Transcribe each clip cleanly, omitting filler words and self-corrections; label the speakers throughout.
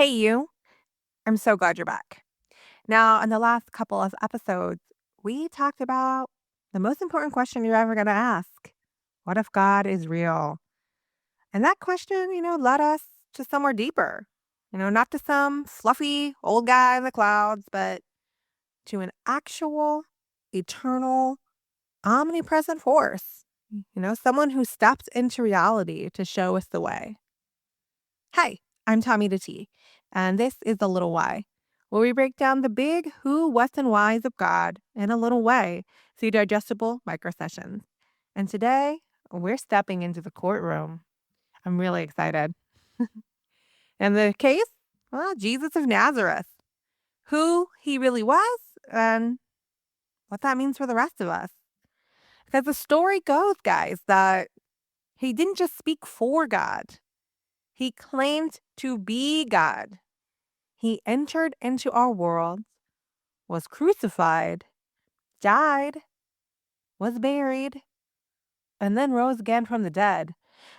Speaker 1: Hey, you. I'm so glad you're back. Now, in the last couple of episodes, we talked about the most important question you're ever going to ask. What if God is real? And that question, led us to somewhere deeper. Not to some fluffy old guy in the clouds, but to an actual, eternal, omnipresent force. Someone who steps into reality to show us the way. Hi, I'm Tommy the T, and this is The Little Why, where we break down the big who, whats, and whys of God in a little way through digestible micro sessions. And today, we're stepping into the courtroom. I'm really excited. And the case? Well, Jesus of Nazareth. Who he really was and what that means for the rest of us. Because the story goes, guys, that he didn't just speak for God, he claimed to be God. He entered into our world, was crucified, died, was buried, and then rose again from the dead.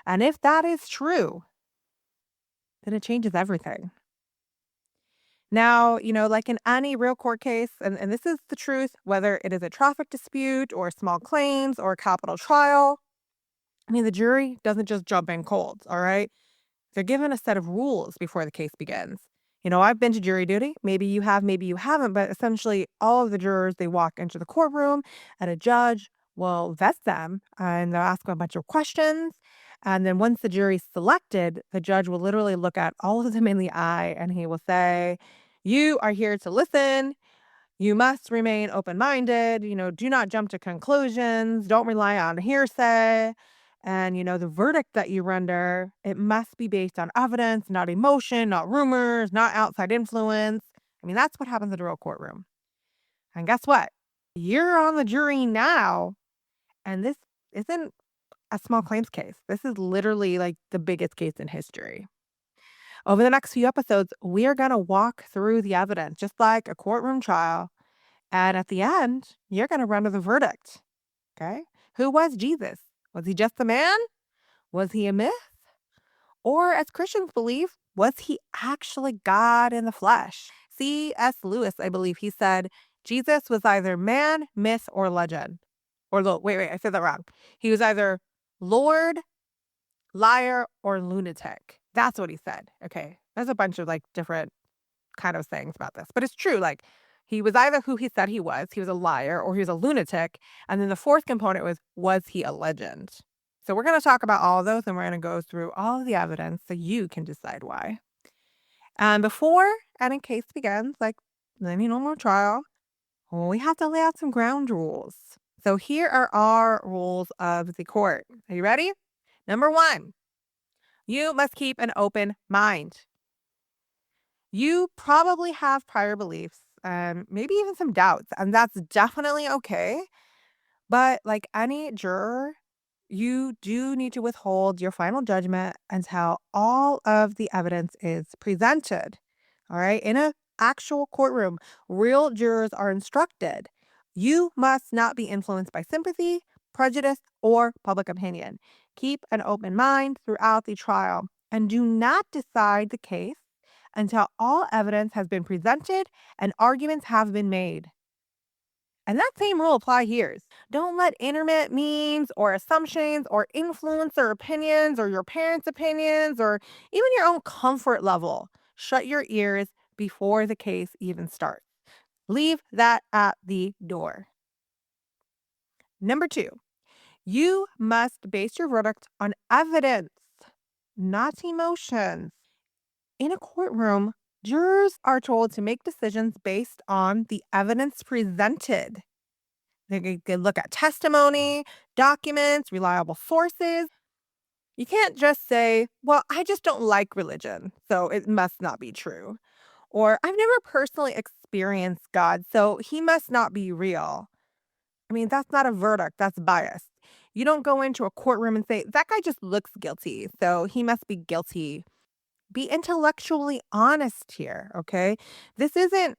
Speaker 1: And if that is true, then it changes everything. Now, like in any real court case, and this is the truth, whether it is a traffic dispute or small claims or a capital trial, the jury doesn't just jump in cold, all right? They're given a set of rules before the case begins. I've been to jury duty. Maybe you have, maybe you haven't, but essentially all of the jurors, they walk into the courtroom and a judge will vet them and they'll ask them a bunch of questions. And then once the jury's selected, the judge will literally look at all of them in the eye and he will say, "You are here to listen. You must remain open-minded, do not jump to conclusions, don't rely on hearsay. And, the verdict that you render, it must be based on evidence, not emotion, not rumors, not outside influence." That's what happens in a real courtroom. And guess what? You're on the jury now, and this isn't a small claims case. This is literally like the biggest case in history. Over the next few episodes, we are going to walk through the evidence, just like a courtroom trial. And at the end, you're going to render the verdict. Okay? Who was Jesus? Was he just a man? Was he a myth? Or, as Christians believe, was he actually God in the flesh? C.S. Lewis, I believe, he said Jesus was either man, myth, or legend. Or, wait, I said that wrong. He was either Lord, liar, or lunatic. That's what he said. Okay. There's a bunch of different kind of sayings about this, but it's true. He was either who he said he was a liar, or he was a lunatic. And then the fourth component was he a legend? So we're going to talk about all of those and we're going to go through all of the evidence so you can decide why. And before any case begins, like any normal trial, we have to lay out some ground rules. So here are our rules of the court. Are you ready? Number 1, you must keep an open mind. You probably have prior beliefs, maybe even some doubts, and that's definitely okay. But like any juror, you do need to withhold your final judgment until all of the evidence is presented. All right. In an actual courtroom, real jurors are instructed. You must not be influenced by sympathy, prejudice, or public opinion. Keep an open mind throughout the trial and do not decide the case until all evidence has been presented and arguments have been made. And that same rule applies here. Don't let internet memes or assumptions or influencer opinions or your parents' opinions or even your own comfort level shut your ears before the case even starts. Leave that at the door. Number 2, you must base your verdict on evidence, not emotions. In a courtroom, jurors are told to make decisions based on the evidence presented. They can look at testimony, documents, reliable sources. You can't just say, "Well, I just don't like religion, so it must not be true." Or, "I've never personally experienced God, so he must not be real." That's not a verdict, that's bias. You don't go into a courtroom and say, "That guy just looks guilty, so he must be guilty." Be intellectually honest here, okay? This isn't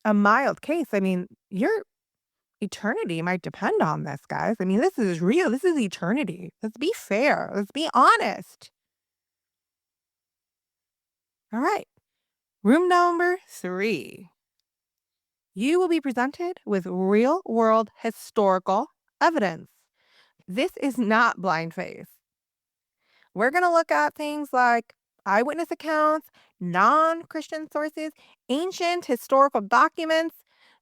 Speaker 1: a mild case. Your eternity might depend on this, guys. This is real. This is eternity. Let's be fair. Let's be honest. All right. Room number 3. You will be presented with real world historical evidence. This is not blind faith. We're going to look at things like eyewitness accounts, non Christian sources, ancient historical documents,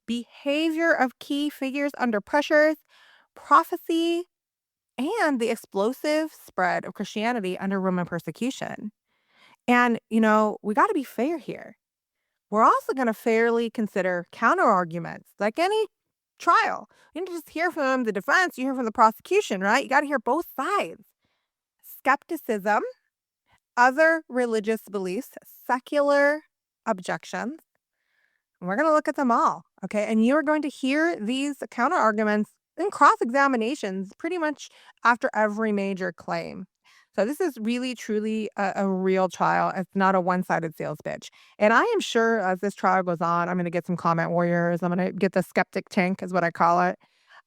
Speaker 1: behavior of key figures under pressures, prophecy, and the explosive spread of Christianity under Roman persecution. And, we got to be fair here. We're also going to fairly consider counter arguments like any trial. You don't just hear from the defense, you hear from the prosecution, right? You got to hear both sides. Skepticism, other religious beliefs, secular objections. And we're going to look at them all. Okay. And you're going to hear these counter arguments and cross examinations pretty much after every major claim. So this is really, truly a real trial. It's not a one-sided sales pitch. And I am sure as this trial goes on, I'm going to get some comment warriors. I'm going to get the skeptic tank is what I call it.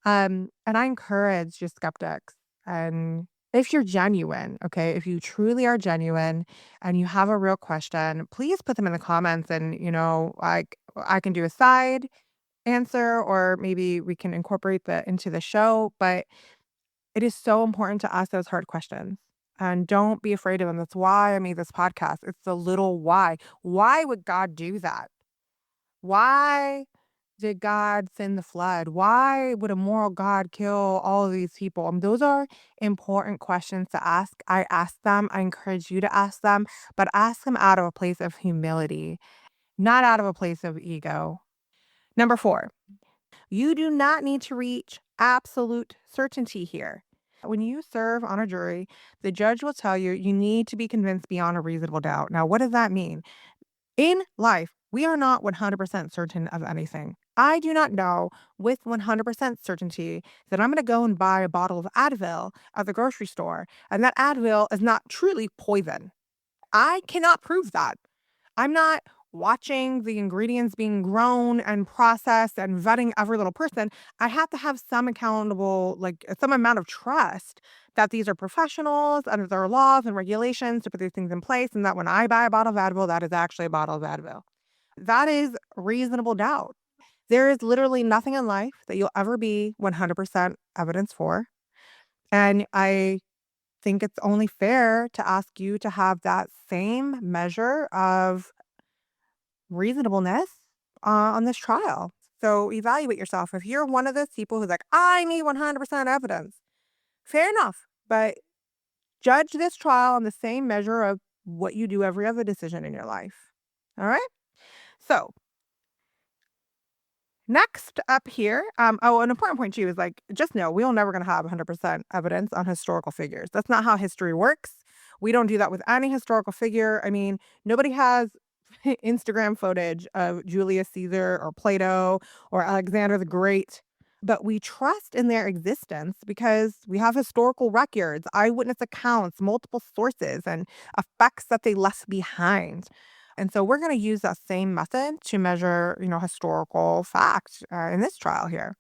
Speaker 1: And I encourage your skeptics. And if you're genuine, okay, if you truly are genuine and you have a real question, please put them in the comments and, like I can do a side answer or maybe we can incorporate that into the show. But it is so important to ask those hard questions. And don't be afraid of them. That's why I made this podcast. It's the little why. Why would God do that? Why did God send the flood? Why would a moral God kill all of these people? Those are important questions to ask. I ask them. I encourage you to ask them, but ask them out of a place of humility, not out of a place of ego. Number 4, you do not need to reach absolute certainty here. When you serve on a jury, the judge will tell you you need to be convinced beyond a reasonable doubt. Now, what does that mean? In life, we are not 100% certain of anything. I do not know with 100% certainty that I'm going to go and buy a bottle of Advil at the grocery store and that Advil is not truly poison. I cannot prove that. I'm not watching the ingredients being grown and processed and vetting every little person. I have to have some accountable, like some amount of trust that these are professionals under their laws and regulations to put these things in place. And that when I buy a bottle of Advil, that is actually a bottle of Advil. That is reasonable doubt. There is literally nothing in life that you'll ever be 100% evidence for. And I think it's only fair to ask you to have that same measure of reasonableness on this trial. So evaluate yourself. If you're one of those people who's like, I need 100% evidence, fair enough. But judge this trial on the same measure of what you do every other decision in your life. All right. So next up here, an important point too is like, just know we're never going to have 100% evidence on historical figures. That's not how history works. We don't do that with any historical figure. I mean, nobody has Instagram footage of Julius Caesar or Plato or Alexander the Great, but we trust in their existence because we have historical records, eyewitness accounts, multiple sources, and effects that they left behind. And so we're going to use that same method to measure, historical facts in this trial here.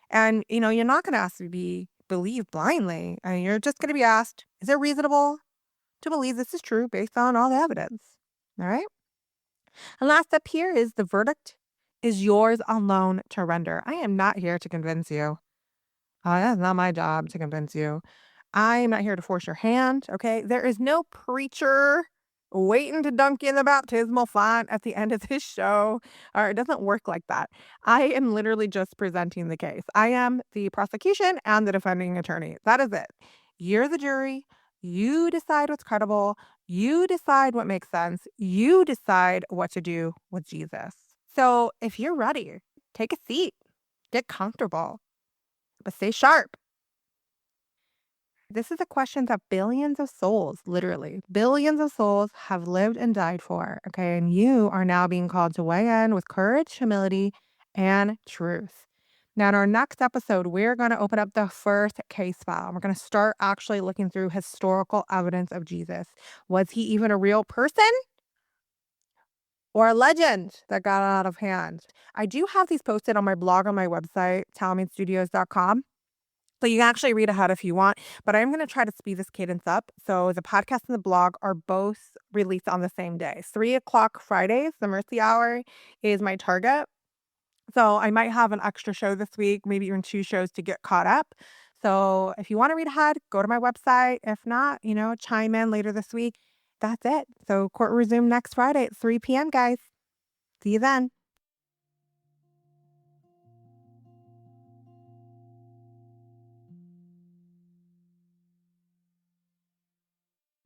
Speaker 1: And, you're not going to ask to be believed blindly. I mean, you're just going to be asked, is it reasonable to believe this is true based on all the evidence? All right. And last up here is the verdict is yours alone to render. I am not here to convince you. That's not my job to convince you. I'm not here to force your hand, okay? There is no preacher waiting to dunk you in the baptismal font at the end of this show. Or it doesn't work like that. I am literally just presenting the case. I am the prosecution and the defending attorney. That is it. You're the jury. You decide what's credible. You decide what makes sense. You decide what to do with Jesus. So if you're ready, take a seat, get comfortable, but stay sharp. This is a question that billions of souls, literally billions of souls, have lived and died for. Okay. And you are now being called to weigh in with courage, humility, and truth. Now, in our next episode, we're going to open up the first case file. We're going to start actually looking through historical evidence of Jesus. Was he even a real person or a legend that got out of hand? I do have these posted on my blog on my website, talameanstudios.com. So you can actually read ahead if you want, but I'm going to try to speed this cadence up. So the podcast and the blog are both released on the same day. 3 o'clock Fridays, the Mercy Hour, is my target. So I might have an extra show this week, maybe even 2 shows to get caught up. So if you want to read ahead, go to my website. If not, chime in later this week. That's it. So court resume next Friday at 3 p.m., guys. See you then.